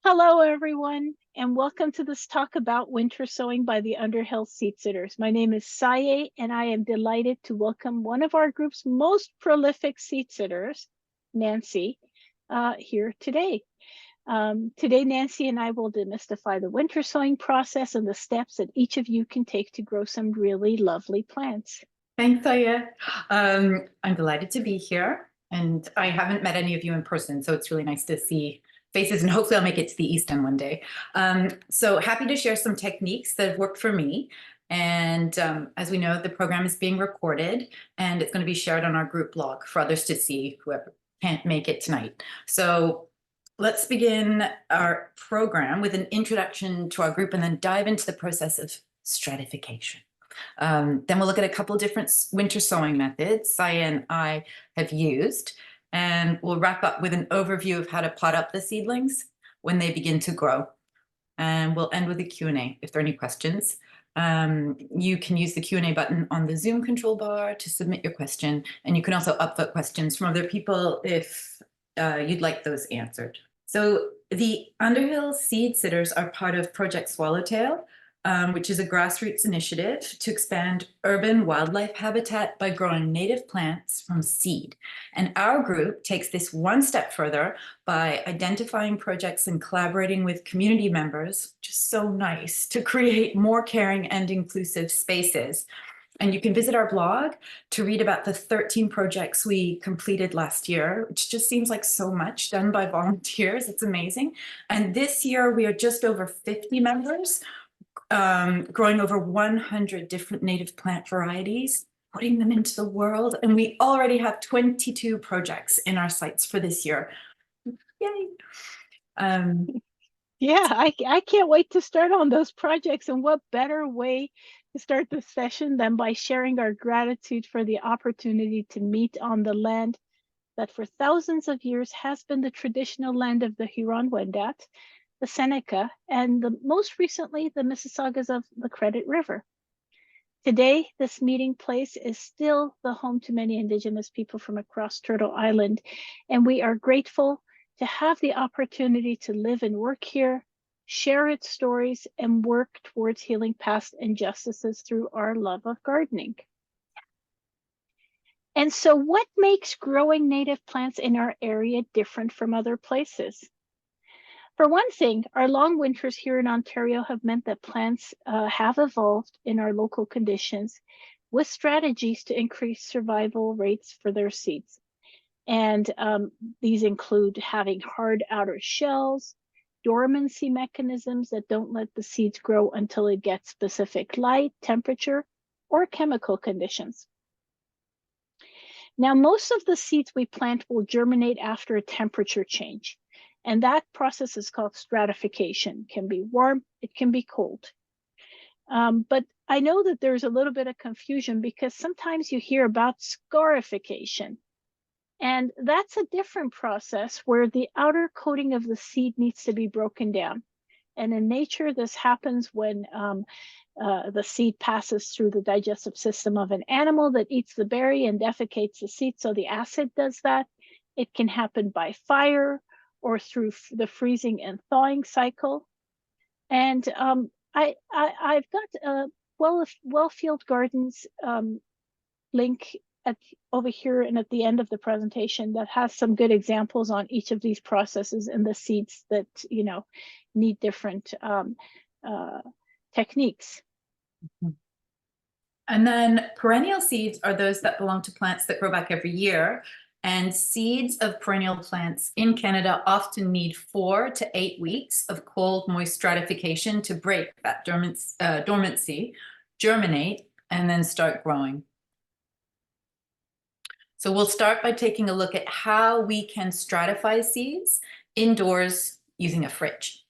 Hello, everyone, and welcome to this talk about winter sowing by the Underhill Seedsitters. My name is Sayeh, and I am delighted to welcome one of our group's most prolific seedsitters, Nancy, here today. Today, Nancy and I will demystify the winter sowing process and the steps that each of you can take to grow some really lovely plants. Thanks, Sayeh. I'm delighted to be here, and I haven't met any of you in person, so it's really nice to see faces, and hopefully I'll make it to the East End one day. So happy to share some techniques that have worked for me. And as we know, the program is being recorded, and it's going to be shared on our group blog for others to see, whoever can't make it tonight. So let's begin our program with an introduction to our group and then dive into the process of stratification. Then we'll look at a couple different winter sowing methods Sayeh and I have used, and we'll wrap up with an overview of how to pot up the seedlings when they begin to grow. And we'll end with a Q&A if there are any questions. You can use the Q&A button on the Zoom control bar to submit your question, and you can also upvote questions from other people if you'd like those answered. So the Underhill Seedsitters are part of Project Swallowtail, which is a grassroots initiative to expand urban wildlife habitat by growing native plants from seed. And our group takes this one step further by identifying projects and collaborating with community members, which is so nice, to create more caring and inclusive spaces. And you can visit our blog to read about the 13 projects we completed last year, which just seems like so much done by volunteers. It's amazing. And this year we are just over 50 members, growing over 100 different native plant varieties, putting them into the world. And we already have 22 projects in our sites for this year. Yay. Yeah, I can't wait to start on those projects. And what better way to start the session than by sharing our gratitude for the opportunity to meet on the land that for thousands of years has been the traditional land of the Huron-Wendat, the Seneca, and most recently, the Mississaugas of the Credit River. Today, this meeting place is still the home to many Indigenous people from across Turtle Island, and we are grateful to have the opportunity to live and work here, share its stories, and work towards healing past injustices through our love of gardening. And so what makes growing native plants in our area different from other places? For one thing, our long winters here in Ontario have meant that plants have evolved in our local conditions with strategies to increase survival rates for their seeds. And these include having hard outer shells, dormancy mechanisms that don't let the seeds grow until it gets specific light, temperature, or chemical conditions. Now, most of the seeds we plant will germinate after a temperature change. And that process is called stratification. It can be warm, it can be cold. But I know that there's a little bit of confusion because sometimes you hear about scarification. And that's a different process where the outer coating of the seed needs to be broken down. And in nature, this happens when the seed passes through the digestive system of an animal that eats the berry and defecates the seed. So the acid does that. It can happen by fire or through the freezing and thawing cycle. And I've got a Wellfield Gardens link over here and at the end of the presentation that has some good examples on each of these processes and the seeds that need different techniques. And then perennial seeds are those that belong to plants that grow back every year. And seeds of perennial plants in Canada often need 4 to 8 weeks of cold, moist stratification to break that dormancy, germinate, and then start growing. So we'll start by taking a look at how we can stratify seeds indoors using a fridge.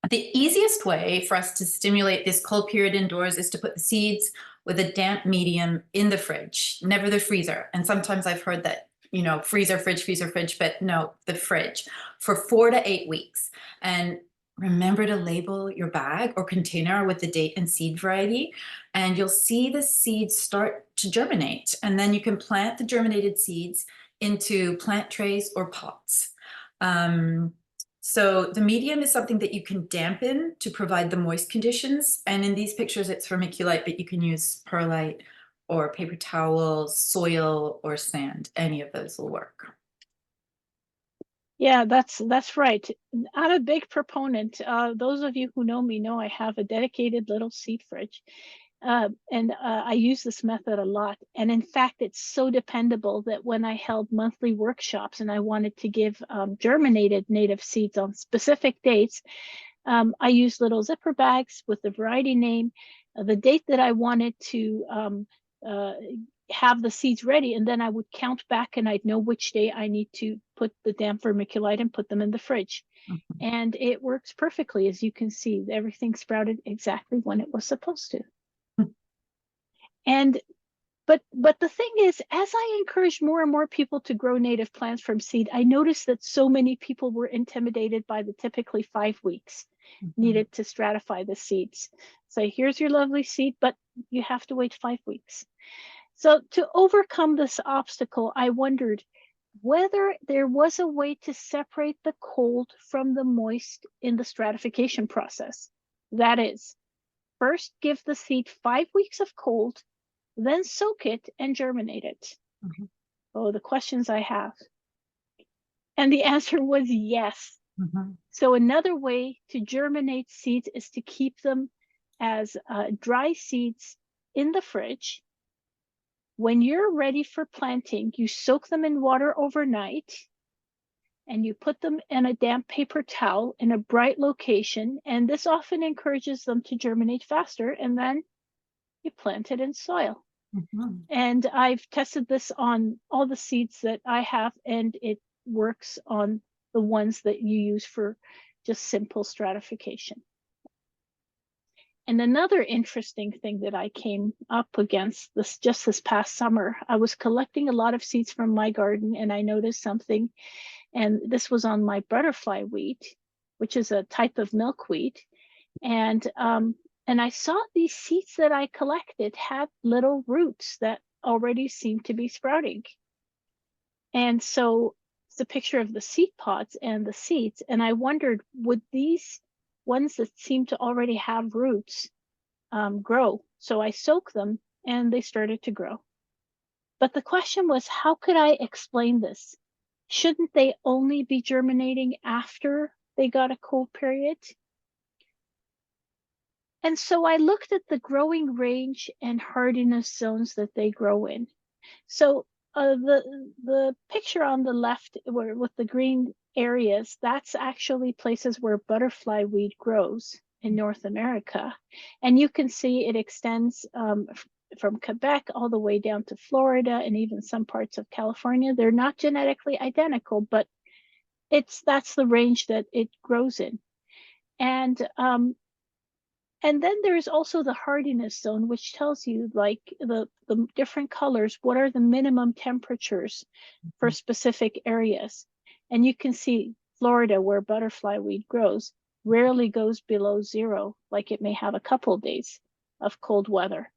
The easiest way for us to stimulate this cold period indoors is to put the seeds with a damp medium in the fridge, never the freezer. And sometimes I've heard that, freezer, fridge, but no, the fridge for 4 to 8 weeks. And remember to label your bag or container with the date and seed variety, and you'll see the seeds start to germinate. And then you can plant the germinated seeds into plant trays or pots. So the medium is something that you can dampen to provide the moist conditions. And in these pictures, it's vermiculite, but you can use perlite or paper towels, soil, or sand. Any of those will work. Yeah, that's right. I'm a big proponent. Those of you who know me know I have a dedicated little seed fridge. And I use this method a lot. And in fact, it's so dependable that when I held monthly workshops and I wanted to give germinated native seeds on specific dates, I used little zipper bags with the variety name, the date that I wanted to uh, have the seeds ready, and then I would count back and I'd know which day I need to put the damp vermiculite and put them in the fridge. Mhm. And it works perfectly. As you can see, everything sprouted exactly when it was supposed to. And but the thing is, as I encouraged more and more people to grow native plants from seed, I noticed that so many people were intimidated by the typically 5 weeks needed to stratify the seeds. So here's your lovely seed, but you have to wait 5 weeks. So to overcome this obstacle, I wondered whether there was a way to separate the cold from the moist in the stratification process. That is, first give the seed 5 weeks of cold, then soak it and germinate it. Mhm. Oh, the questions I have. And the answer was yes. Mhm. So another way to germinate seeds is to keep them as dry seeds in the fridge. When you're ready for planting, you soak them in water overnight and you put them in a damp paper towel in a bright location. And this often encourages them to germinate faster. And then you plant it in soil. Mhm. And I've tested this on all the seeds that I have, and it works on the ones that you use for just simple stratification. And another interesting thing that I came up against this past summer, I was collecting a lot of seeds from my garden and I noticed something, and this was on my butterfly wheat, which is a type of milkweed. And I saw these seeds that I collected had little roots that already seemed to be sprouting. And so it's a picture of the seed pods and the seeds. And I wondered, would these ones that seem to already have roots grow? So I soaked them and they started to grow. But the question was, how could I explain this? Shouldn't they only be germinating after they got a cold period? And so I looked at the growing range and hardiness zones that they grow in. So the picture on the left where, with the green areas, that's actually places where butterfly weed grows in North America. And you can see it extends from Quebec all the way down to Florida and even some parts of California. They're not genetically identical, but that's the range that it grows in. And then there's also the hardiness zone, which tells you like the different colors, what are the minimum temperatures for specific areas. And you can see Florida, where butterfly weed grows, rarely goes below 0, like it may have a couple of days of cold weather.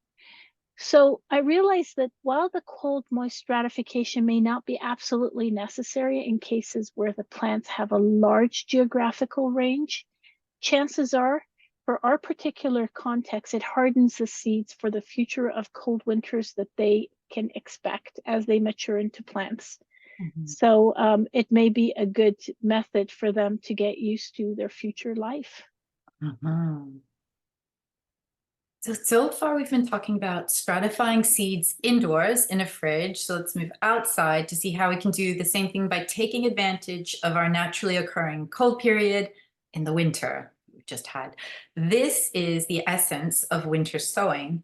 So I realized that while the cold moist stratification may not be absolutely necessary in cases where the plants have a large geographical range, chances are, for our particular context, it hardens the seeds for the future of cold winters that they can expect as they mature into plants. Mhm. So it may be a good method for them to get used to their future life. Mhm. So far we've been talking about stratifying seeds indoors in a fridge. So let's move outside to see how we can do the same thing by taking advantage of our naturally occurring cold period in the winter we've just had. This is the essence of winter sowing.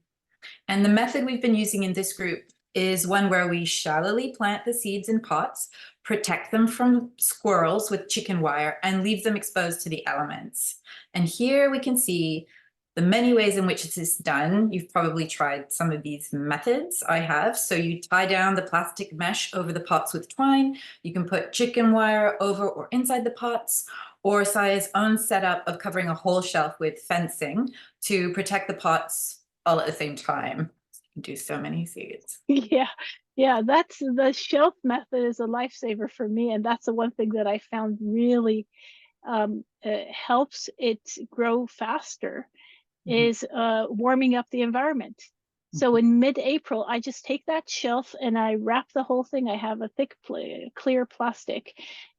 And the method we've been using in this group is one where we shallowly plant the seeds in pots, protect them from squirrels with chicken wire, and leave them exposed to the elements. And here we can see the many ways in which this is done. You've probably tried some of these methods. I have. So you tie down the plastic mesh over the pots with twine. You can put chicken wire over or inside the pots, or Sayeh's own setup of covering a whole shelf with fencing to protect the pots all at the same time. You can do so many seeds. Yeah, yeah, that's the shelf method is a lifesaver for me. And that's the one thing that I found really helps it grow faster is warming up the environment. So in mid-April, I just take that shelf and I wrap the whole thing. I have a thick clear plastic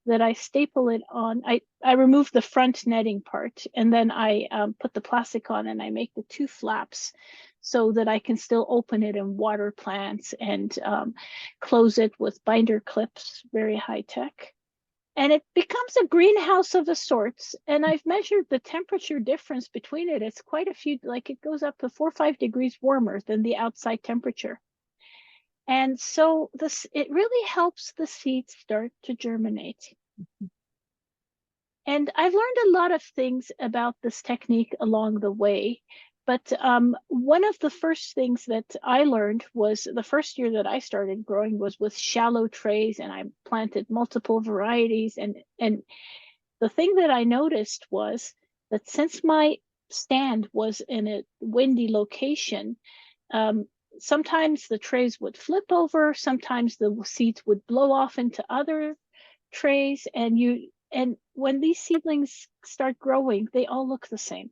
that I staple it on. I remove the front netting part, and then I put the plastic on, and I make the two flaps so that I can still open it and water plants, and close it with binder clips, very high tech. And it becomes a greenhouse of a sorts. And I've measured the temperature difference between it. It's quite a few, like it goes up to 4 or 5 degrees warmer than the outside temperature. And so it really helps the seeds start to germinate. And I've learned a lot of things about this technique along the way. But one of the first things that I learned was the first year that I started growing was with shallow trays, and I planted multiple varieties. And the thing that I noticed was that since my stand was in a windy location, sometimes the trays would flip over, sometimes the seeds would blow off into other trays, and when these seedlings start growing, they all look the same.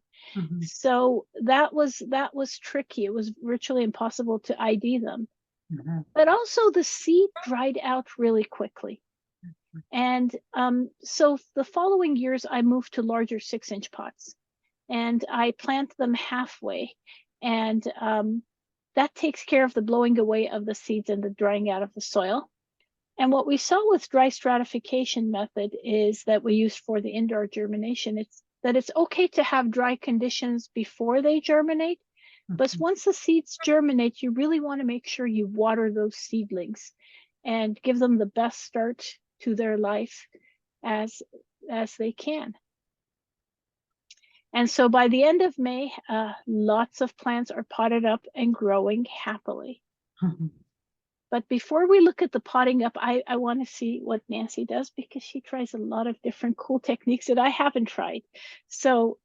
So that was tricky. It was virtually impossible to ID them. But also the seed dried out really quickly. And so the following years, I moved to larger 6-inch pots, and I plant them halfway. And that takes care of the blowing away of the seeds and the drying out of the soil. And what we saw with dry stratification method is that we used for the indoor germination, it's okay to have dry conditions before they germinate. But once the seeds germinate, you really want to make sure you water those seedlings and give them the best start to their life as they can. And so by the end of May, lots of plants are potted up and growing happily. But before we look at the potting up, I want to see what Nancy does, because she tries a lot of different cool techniques that I haven't tried. So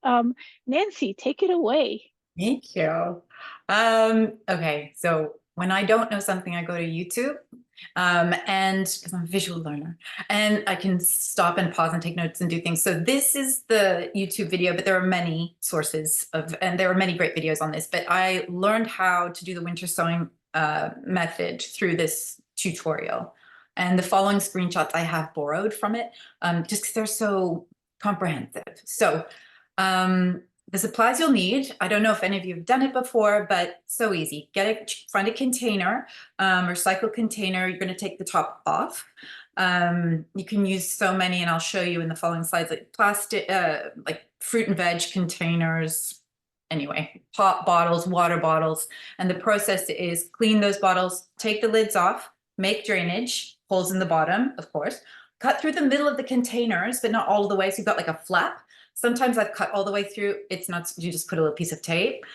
Nancy, take it away. Thank you. Okay, so when I don't know something, I go to YouTube, and because I'm a visual learner, and I can stop and pause and take notes and do things. So this is the YouTube video, but there are many sources and there are many great videos on this. But I learned how to do the winter sowing method through this tutorial, and the following screenshots I have borrowed from it, just because they're so comprehensive. So the supplies you'll need, I don't know if any of you have done it before, but so easy. Find a container, recycled container. You're going to take the top off. You can use so many, and I'll show you in the following slides, like plastic, like fruit and veg containers. Anyway, pop bottles, water bottles. And the process is clean those bottles, take the lids off, make drainage, holes in the bottom, of course, cut through the middle of the containers, but not all the way. So you've got like a flap. Sometimes I've cut all the way through. It's not, you just put a little piece of tape.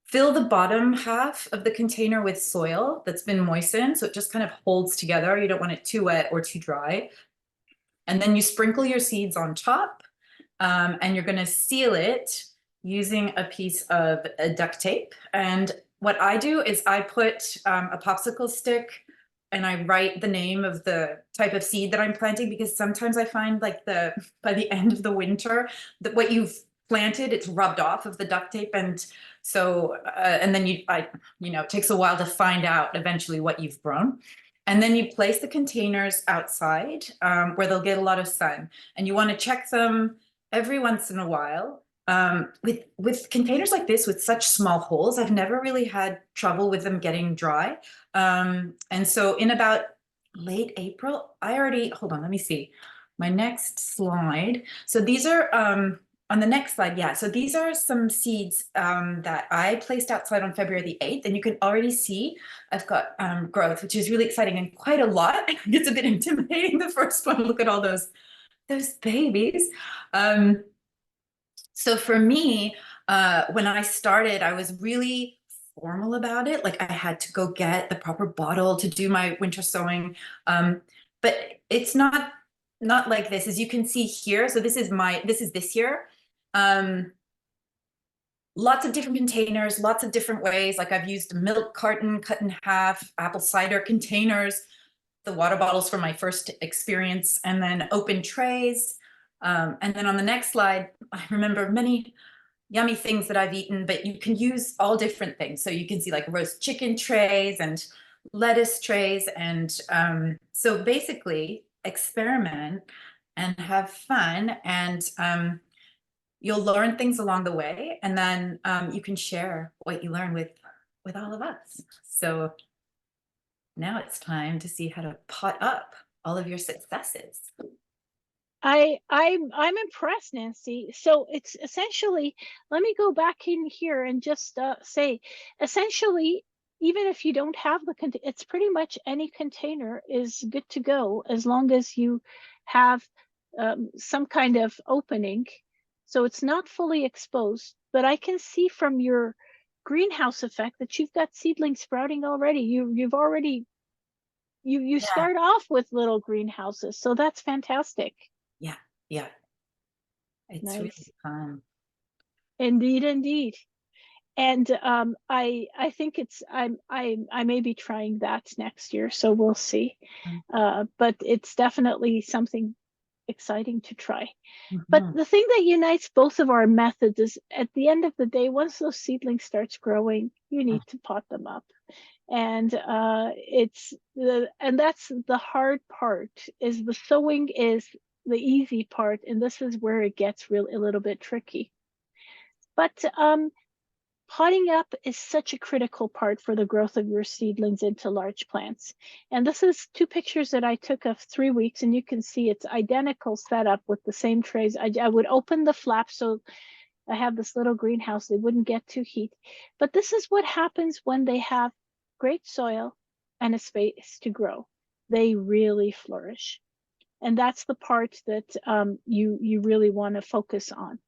Fill the bottom half of the container with soil that's been moistened, so it just kind of holds together. You don't want it too wet or too dry. And then you sprinkle your seeds on top, and you're going to seal it using a piece of duct tape. And what I do is I put a popsicle stick, and I write the name of the type of seed that I'm planting, because sometimes I find like by the end of the winter that what you've planted, it's rubbed off of the duct tape. And so, and then it takes a while to find out eventually what you've grown. And then you place the containers outside where they'll get a lot of sun. And you want to check them every once in a while. With containers like this with such small holes, I've never really had trouble with them getting dry. And so in about late April, hold on, let me see my next slide. So these are on the next slide. Yeah. So these are some seeds that I placed outside on February the 8th, and you can already see I've got growth, which is really exciting and quite a lot. It's a bit intimidating, the first one. Look at all those babies. So for me, when I started, I was really formal about it. Like I had to go get the proper bottle to do my winter sowing. But it's not like this, as you can see here. So this is this year. Lots of different containers, lots of different ways. Like I've used a milk carton cut in half, apple cider containers, the water bottles from my first experience, and then open trays. And then on the next slide, I remember many yummy things that I've eaten, but you can use all different things. So you can see like roast chicken trays and lettuce trays. And so basically experiment and have fun, and you'll learn things along the way. And then you can share what you learn with all of us. So now it's time to see how to pot up all of your successes. I'm impressed, Nancy. So it's essentially, let me go back in here and just say, essentially, even if you don't have it's pretty much any container is good to go as long as you have some kind of opening. So it's not fully exposed, but I can see from your greenhouse effect that you've got seedlings sprouting already. You've already, you Yeah, start off with little greenhouses. So that's fantastic. yeah, yeah. It's really Nice. fun. Indeed, indeed. And I think it's I may be trying that next year, so we'll see. But it's definitely something exciting to try. But Mhm. the thing that unites both of our methods is at the end of the day, once those seedlings starts growing, you need to pot them up. And and that's the hard part, is the sowing is the easy part, and this is where it gets real a little bit tricky. But potting up is such a critical part for the growth of your seedlings into large plants. And this is two pictures that I took of 3 weeks, and you can see it's identical setup with the same trays. I would open the flap so I have this little greenhouse, they wouldn't get too heat. But this is what happens when they have great soil and a space to grow. They really flourish. And that's the part that you really want to focus on.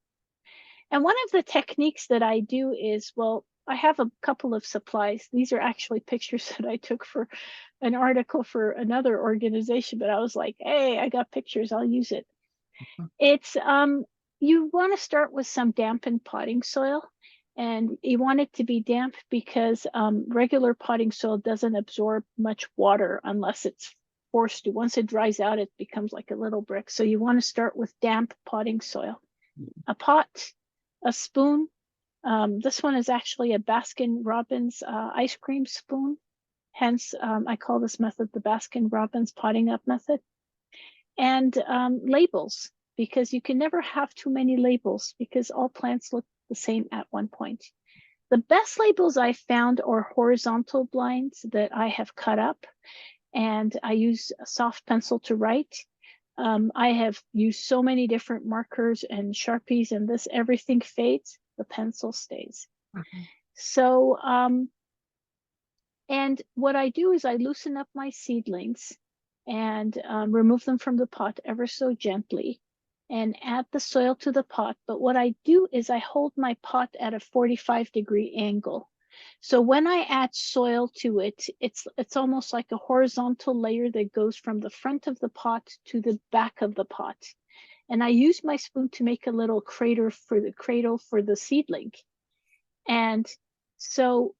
And one of the techniques that I do is, well, I have a couple of supplies. These are actually pictures that I took for an article for another organization, but I was like, hey, I got pictures, I'll use it. It's you want to start with some dampened potting soil, and you want it to be damp because regular potting soil doesn't absorb much water unless it's forced to. Once it dries out, it becomes like a little brick. So you want to start with damp potting soil. A pot, a spoon. This one is actually a Baskin Robbins ice cream spoon. Hence, I call this method the Baskin Robbins potting up method. And labels, because you can never have too many labels because all plants look the same at one point. The best labels I found are horizontal blinds that I have cut up, and I use a soft pencil to write. I have used so many different markers and Sharpies, and this everything fades, the pencil stays. Mhm. So, and what I do is I loosen up my seedlings and remove them from the pot ever so gently and add the soil to the pot. But what I do is I hold my pot at a 45-degree angle. So when I add soil to it, it's almost like a horizontal layer that goes from the front of the pot to the back of the pot. And I use my spoon to make a little crater for the cradle for the seedling. And so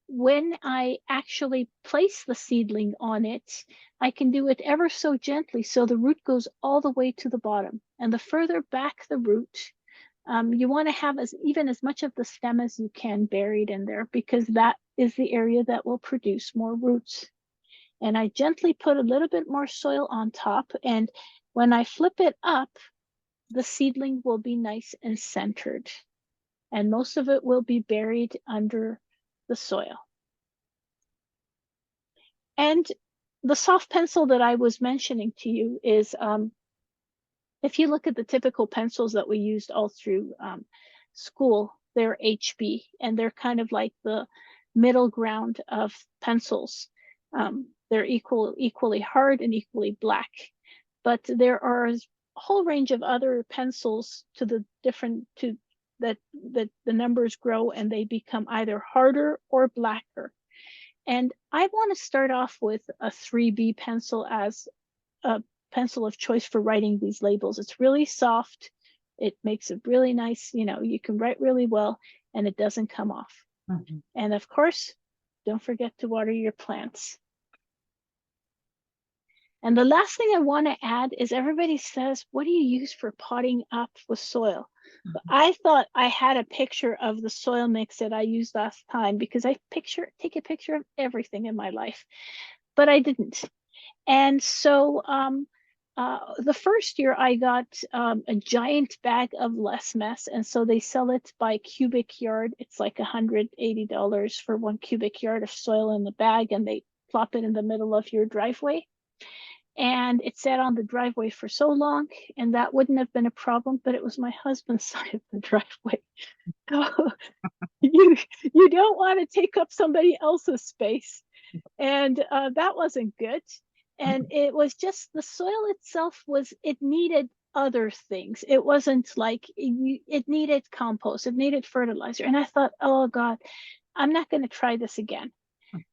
when I actually place the seedling on it, I can do it ever so gently so the root goes all the way to the bottom. And the further back the root, you want to have even as much of the stem as you can buried in there, because that is the area that will produce more roots. And I gently put a little bit more soil on top. And when I flip it up, the seedling will be nice and centered. And most of it will be buried under the soil. And the soft pencil that I was mentioning to you is, if you look at the typical pencils that we used all through school, they're HB, and they're kind of like the middle ground of pencils. They're equally hard and equally black. But there are a whole range of other pencils to the different to that the numbers grow and they become either harder or blacker. And I want to start off with a 3B pencil as a pencil of choice for writing these labels. It's really soft. It makes a really nice, you can write really well, and it doesn't come off. Mhm. And of course, don't forget to water your plants. And the last thing I want to add is everybody says, what do you use for potting up with soil? But I thought I had a picture of the soil mix that I used last time because I take a picture of everything in my life, but I didn't. And so the first year I got a giant bag of less mess. And so they sell it by cubic yard. It's like $180 for 1 cubic yard of soil in the bag, and they plop it in the middle of your driveway. And it sat on the driveway for so long, and that wouldn't have been a problem, but it was my husband's side of the driveway. So you you don't want to take up somebody else's space, and that wasn't good. And it was just the soil itself it needed other things. It wasn't like it needed compost, it needed fertilizer. And I thought, oh God, I'm not going to try this again.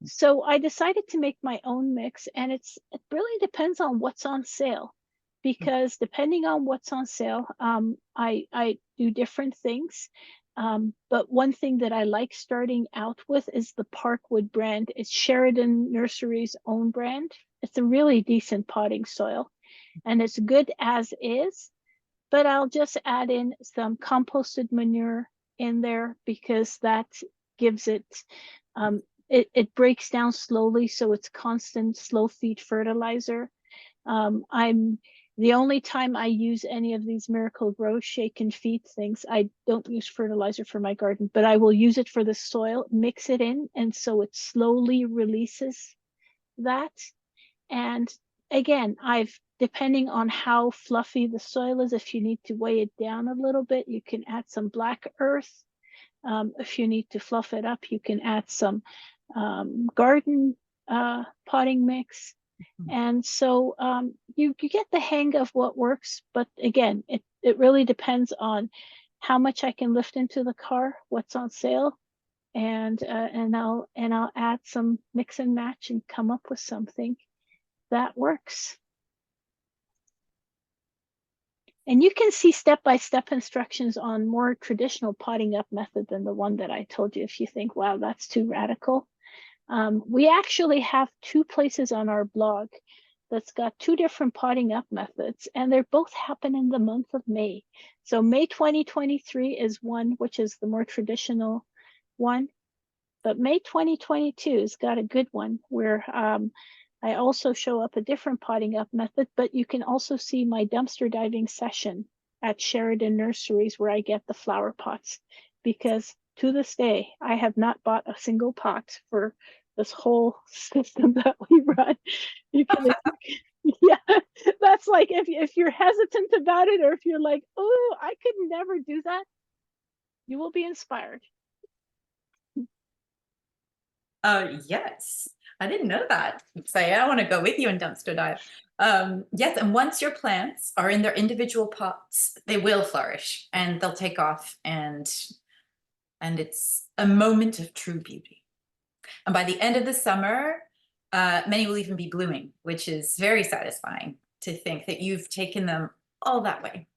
So I decided to make my own mix, and it really depends on what's on sale, because depending on what's on sale, I do different things. But one thing that I like starting out with is the Parkwood brand. It's Sheridan Nursery's own brand. It's a really decent potting soil, and it's good as is, but I'll just add in some composted manure in there because that gives it, it breaks down slowly, so it's constant slow feed fertilizer. I'm the only time I use any of these Miracle Grow shake and feed things, I don't use fertilizer for my garden, but I will use it for the soil, mix it in, and so it slowly releases that. And again, depending on how fluffy the soil is, if you need to weigh it down a little bit, you can add some black earth. If you need to fluff it up, you can add some garden potting mix. And so you get the hang of what works. But again, it really depends on how much I can lift into the car, what's on sale, and I'll add some mix and match and come up with something that works. And you can see step-by-step instructions on more traditional potting up method than the one that I told you if you think, wow, that's too radical. We actually have 2 places on our blog that's got 2 different potting up methods, and they both happen in the month of May. So May 2023 is one, which is the more traditional one, but May 2022 has got a good one where I also show up a different potting up method, but you can also see my dumpster diving session at Sheridan Nurseries where I get the flower pots, because to this day, I have not bought a single pot for this whole system that we run. You can, yeah, that's like if you're hesitant about it, or if you're like, oh, I could never do that, you will be inspired. Yes, I didn't know that. So I want to go with you and dumpster dive. Yes, and once your plants are in their individual pots, they will flourish and they'll take off, and it's a moment of true beauty. And by the end of the summer, many will even be blooming, which is very satisfying to think that you've taken them all that way.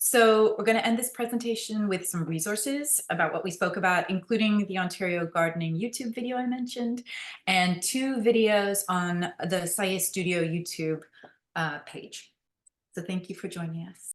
So we're going to end this presentation with some resources about what we spoke about, including the Ontario Gardening YouTube video I mentioned, and 2 videos on the Sayeh Studio YouTube page. So thank you for joining us.